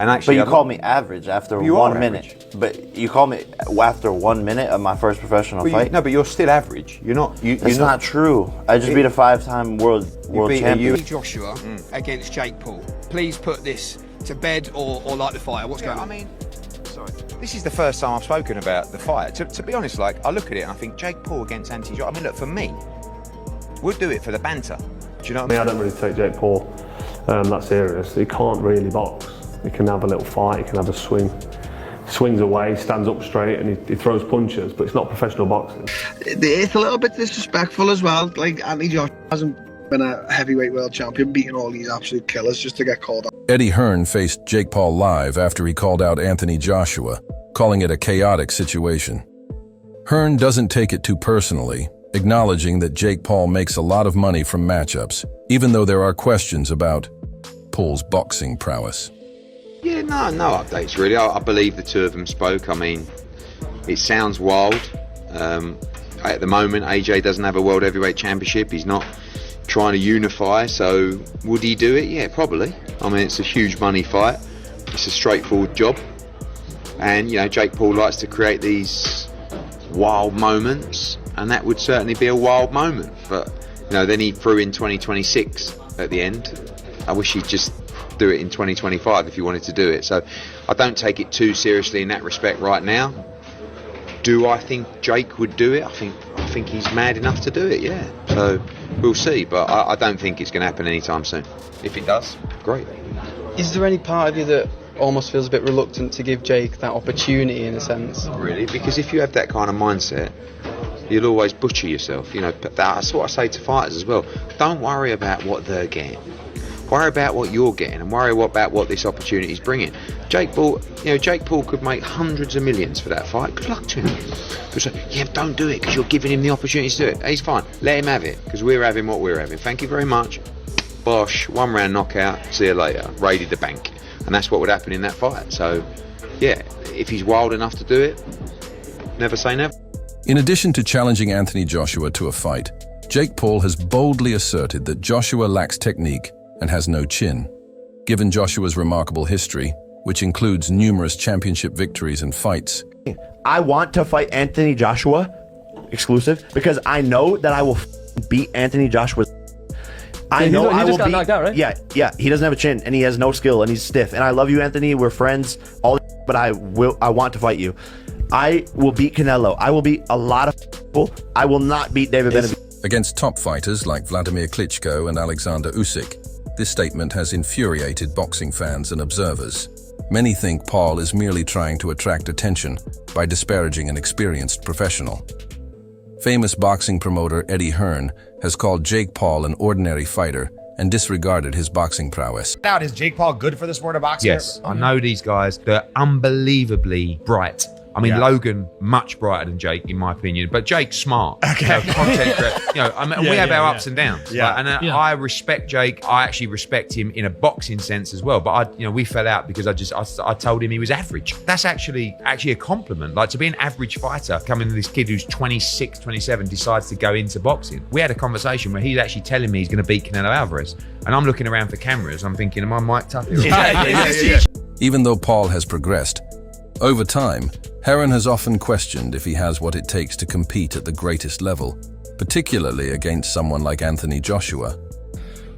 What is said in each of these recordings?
And actually, but you called me average after 1 minute. But you called me after 1 minute of my first professional fight. No, but you're still average. You're not. It's not true. I just beat a 5-time world champion. Joshua against Jake Paul. Please put this to bed or light the fire. What's going on? I mean, sorry. This is the first time I've spoken about the fight. To be honest, like, I look at it and I think Jake Paul against Anthony Joshua. I mean, look, for me, we'll do it for the banter. Do you know what I mean? I don't really take Jake Paul that serious. He can't really box. He can have a little fight, he can have a swing. He swings away, stands up straight, and he throws punches, but it's not professional boxing. It's a little bit disrespectful as well. Like, Anthony Joshua hasn't been a heavyweight world champion, beating all these absolute killers just to get called out. Eddie Hearn faced Jake Paul live after he called out Anthony Joshua, calling it a chaotic situation. Hearn doesn't take it too personally, acknowledging that Jake Paul makes a lot of money from matchups, even though there are questions about Paul's boxing prowess. Yeah, no updates really. I believe the two of them spoke. I mean, it sounds wild. At the moment, AJ doesn't have a World Heavyweight Championship. He's not trying to unify, so would he do it? Yeah, probably. I mean, it's a huge money fight. It's a straightforward job. And, you know, Jake Paul likes to create these wild moments, and that would certainly be a wild moment. But, you know, then he threw in 2026 at the end. I wish he'd just do it in 2025 if you wanted to do it. So I don't take it too seriously in that respect right now. Do I think Jake would do it? I think he's mad enough to do it, yeah. So we'll see, but I don't think it's going to happen anytime soon. If it does, great. Is there any part of you that almost feels a bit reluctant to give Jake that opportunity in a sense? Really, because if you have that kind of mindset, you'll always butcher yourself. You know, that's what I say to fighters as well. Don't worry about what they're getting. Worry about what you're getting, and worry about what this opportunity is bringing. Jake Paul could make hundreds of millions for that fight. Good luck to him. But say, yeah, don't do it because you're giving him the opportunity to do it. He's fine. Let him have it because we're having what we're having. Thank you very much. Bosh, 1 round knockout. See you later. Raided the bank, and that's what would happen in that fight. So, yeah, if he's wild enough to do it, never say never. In addition to challenging Anthony Joshua to a fight, Jake Paul has boldly asserted that Joshua lacks technique and has no chin. Given Joshua's remarkable history, which includes numerous championship victories and fights, I want to fight Anthony Joshua, exclusive, because I know that I will beat Anthony Joshua. I know I will beat. Knocked out, right? Yeah. He doesn't have a chin, and he has no skill, and he's stiff. And I love you, Anthony. We're friends. But I want to fight you. I will beat Canelo. I will beat a lot of people. I will not beat David Benavidez. Against top fighters like Vladimir Klitschko and Alexander Usyk, this statement has infuriated boxing fans and observers. Many think Paul is merely trying to attract attention by disparaging an experienced professional. Famous boxing promoter Eddie Hearn has called Jake Paul an ordinary fighter and disregarded his boxing prowess. Now, is Jake Paul good for the sport of boxing? Yes, I know these guys. They're unbelievably bright. I mean, Logan, much brighter than Jake, in my opinion. But Jake's smart. Okay. You know, content, you know, I mean, we have our ups and downs. Yeah. Like, and I respect Jake. I actually respect him in a boxing sense as well. But we fell out because I told him he was average. That's actually a compliment. Like, to be an average fighter, coming to this kid who's 26, 27, decides to go into boxing. We had a conversation where he's actually telling me he's going to beat Canelo Alvarez. And I'm looking around for cameras. I'm thinking, am I Mike Tucker? Even though Paul has progressed, over time, Hearn has often questioned if he has what it takes to compete at the greatest level, particularly against someone like Anthony Joshua.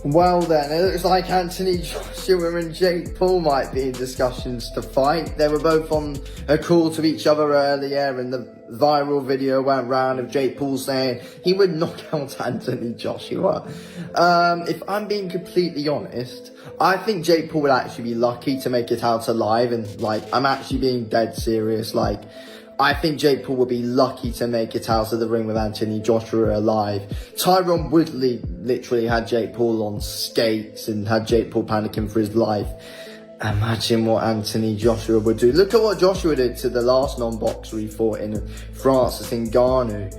Well then, it looks like Anthony Joshua and Jake Paul might be in discussions to fight. They were both on a call to each other earlier, and the viral video went round of Jake Paul saying he would knock out Anthony Joshua. If I'm being completely honest, I think Jake Paul would actually be lucky to make it out alive, and like, I'm actually being dead serious. Like, I think Jake Paul would be lucky to make it out of the ring with Anthony Joshua alive. Tyron Woodley literally had Jake Paul on skates and had Jake Paul panicking for his life. Imagine what Anthony Joshua would do. Look at what Joshua did to the last non-boxer he fought in, Francis Ngannou.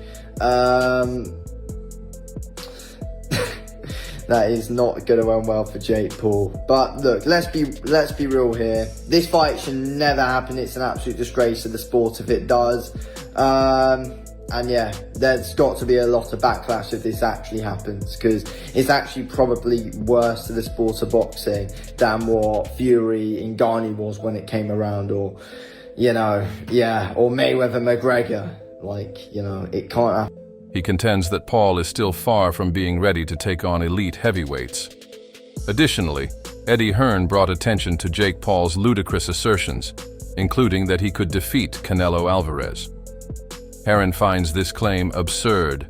That is not going to end well for Jake Paul. But look, let's be real here. This fight should never happen. It's an absolute disgrace to the sport if it does. And yeah, there's got to be a lot of backlash if this actually happens, because it's actually probably worse to the sport of boxing than what Fury in Ngannou was when it came around, or, you know, yeah, or Mayweather McGregor. Like, you know, it can't happen. He contends that Paul is still far from being ready to take on elite heavyweights. Additionally, Eddie Hearn brought attention to Jake Paul's ludicrous assertions, including that he could defeat Canelo Alvarez. Hearn finds this claim absurd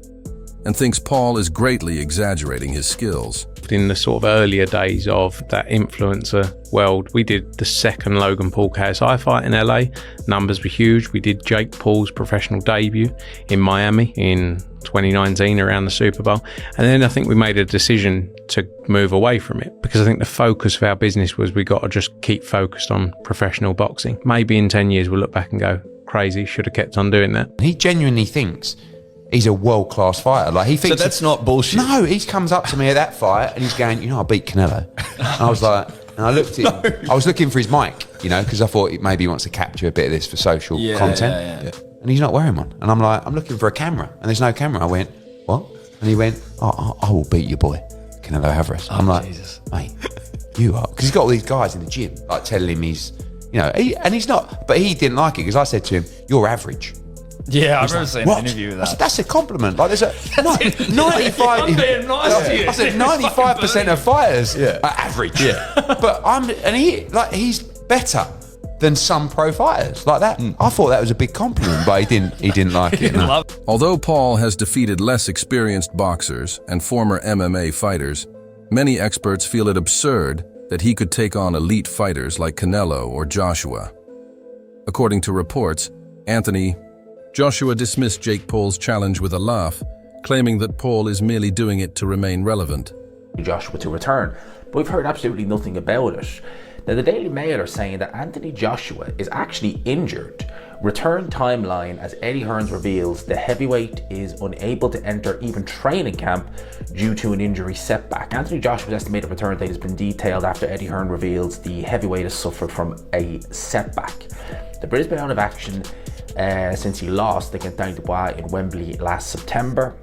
and thinks Paul is greatly exaggerating his skills. In the sort of earlier days of that influencer world, we did the second Logan Paul KSI fight in LA. Numbers were huge. We did Jake Paul's professional debut in Miami in 2019 around the Super Bowl. And then I think we made a decision to move away from it, because I think the focus of our business was we got to just keep focused on professional boxing. Maybe in 10 years we'll look back and go, crazy, should have kept on doing that. He genuinely thinks he's a world-class fighter. Like, he thinks. So that's not bullshit. No, he comes up to me at that fight and he's going, you know, I beat Canelo. And I was like, and I looked at him. I was looking for his mic, you know, because I thought maybe he wants to capture a bit of this for social content. Yeah. And he's not wearing one. And I'm like, I'm looking for a camera. And there's no camera. I went, what? And he went, I will beat your boy, Canelo Alvarez. I'm like, Jesus. Mate, you are. Because he's got all these guys in the gym, like, telling him he's, you know, and he's not. But he didn't like it because I said to him, you're average. Yeah, I remember seeing an interview with that. I said, that's a compliment. Like, there's a 95. I'm being nice to you. I said 95% of fighters are average. Yeah, but he's better than some pro fighters like that. I thought that was a big compliment, but he didn't like it. No. Although Paul has defeated less experienced boxers and former MMA fighters, many experts feel it absurd that he could take on elite fighters like Canelo or Joshua. According to reports, Joshua dismissed Jake Paul's challenge with a laugh, claiming that Paul is merely doing it to remain relevant. Joshua to return, but we've heard absolutely nothing about it. Now, the Daily Mail are saying that Anthony Joshua is actually injured. Return timeline: as Eddie Hearn reveals, the heavyweight is unable to enter even training camp due to an injury setback. Anthony Joshua's estimated return date has been detailed after Eddie Hearn reveals the heavyweight has suffered from a setback. The Brit has been out of action since he lost against Daniel Dubois in Wembley last September.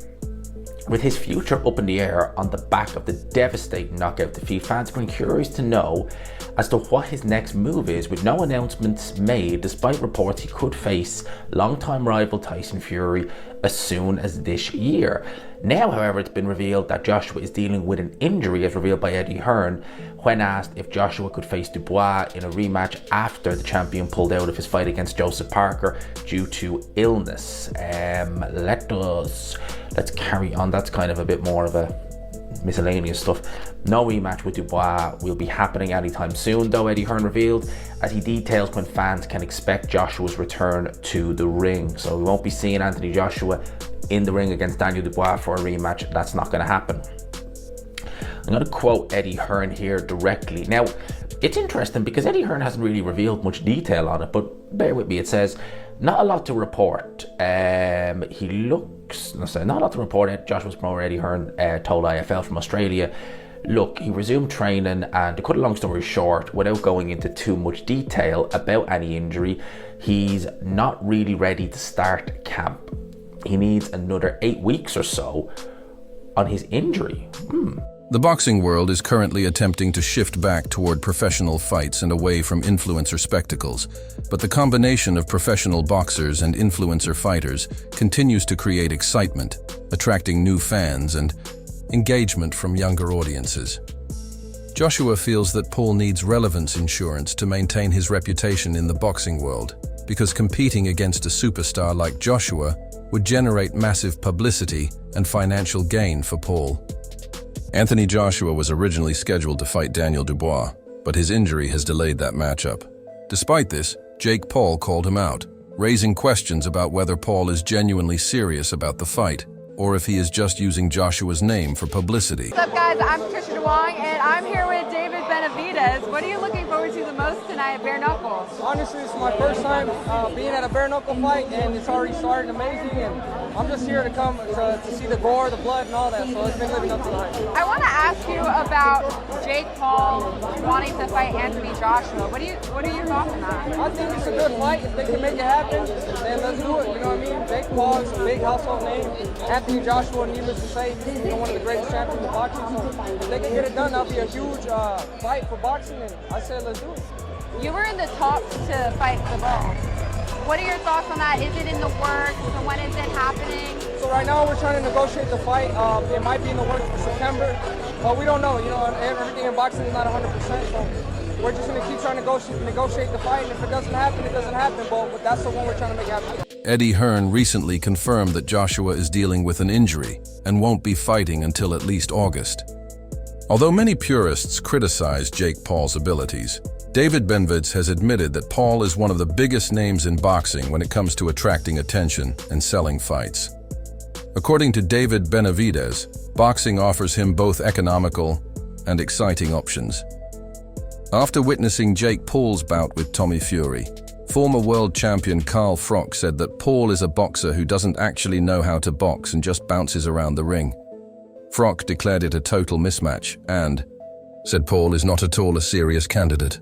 With his future up in the air on the back of the devastating knockout defeat, fans have been curious to know as to what his next move is, with no announcements made, despite reports he could face longtime rival Tyson Fury as soon as this year. Now, however, it's been revealed that Joshua is dealing with an injury, as revealed by Eddie Hearn when asked if Joshua could face Dubois in a rematch after the champion pulled out of his fight against Joseph Parker due to illness. Let's carry on. That's kind of a bit more of a miscellaneous stuff. No rematch with Dubois will be happening anytime soon, though, Eddie Hearn revealed, as he details when fans can expect Joshua's return to the ring. So we won't be seeing Anthony Joshua in the ring against Daniel Dubois for a rematch. That's not going to happen. I'm going to quote Eddie Hearn here directly. Now, it's interesting because Eddie Hearn hasn't really revealed much detail on it, but bear with me. It says, not a lot to report. Not a lot to report. Joshua's promoter Eddie Hearn told IFL from Australia, look, he resumed training, and to cut a long story short, without going into too much detail about any injury, he's not really ready to start camp. He needs another 8 weeks or so on his injury. The boxing world is currently attempting to shift back toward professional fights and away from influencer spectacles, but the combination of professional boxers and influencer fighters continues to create excitement, attracting new fans and engagement from younger audiences. Joshua feels that Paul needs relevance insurance to maintain his reputation in the boxing world, because competing against a superstar like Joshua would generate massive publicity and financial gain for Paul. Anthony Joshua was originally scheduled to fight Daniel Dubois, but his injury has delayed that matchup. Despite this, Jake Paul called him out, raising questions about whether Paul is genuinely serious about the fight. or if he is just using Joshua's name for publicity. What's up, guys? I'm Patricia DeWong, and I'm here with David Benavidez. What are you looking forward to the most tonight at Bare Knuckles? Honestly, this is my first time being at a bare knuckle fight, and it's already started amazing. And I'm just here to come to see the gore, the blood, and all that. So it's been living up to the hype. I want to ask you about Jake Paul wanting to fight Anthony Joshua. What are your thoughts on that? I think it's a good fight. If they can make it happen, then let's do it. You know what I mean? Jake Paul is a big household name. Anthony Joshua, needless to say, he's one of the greatest champions of boxing. So if they can get it done, that'll be a huge fight for boxing. And I said, let's do it. You were in the talks to fight the ball. What are your thoughts on that? Is it in the works? So when is it happening? So right now we're trying to negotiate the fight. It might be in the works for September, but we don't know. You know, everything in boxing is not 100%. So we're just going to keep trying to negotiate the fight. And if it doesn't happen, it doesn't happen. But that's the one we're trying to make happen. Eddie Hearn recently confirmed that Joshua is dealing with an injury and won't be fighting until at least August. Although many purists criticize Jake Paul's abilities, David Benavidez has admitted that Paul is one of the biggest names in boxing when it comes to attracting attention and selling fights. According to David Benavidez, boxing offers him both economical and exciting options. After witnessing Jake Paul's bout with Tommy Fury, former world champion Carl Froch said that Paul is a boxer who doesn't actually know how to box and just bounces around the ring. Froch declared it a total mismatch and said Paul is not at all a serious candidate.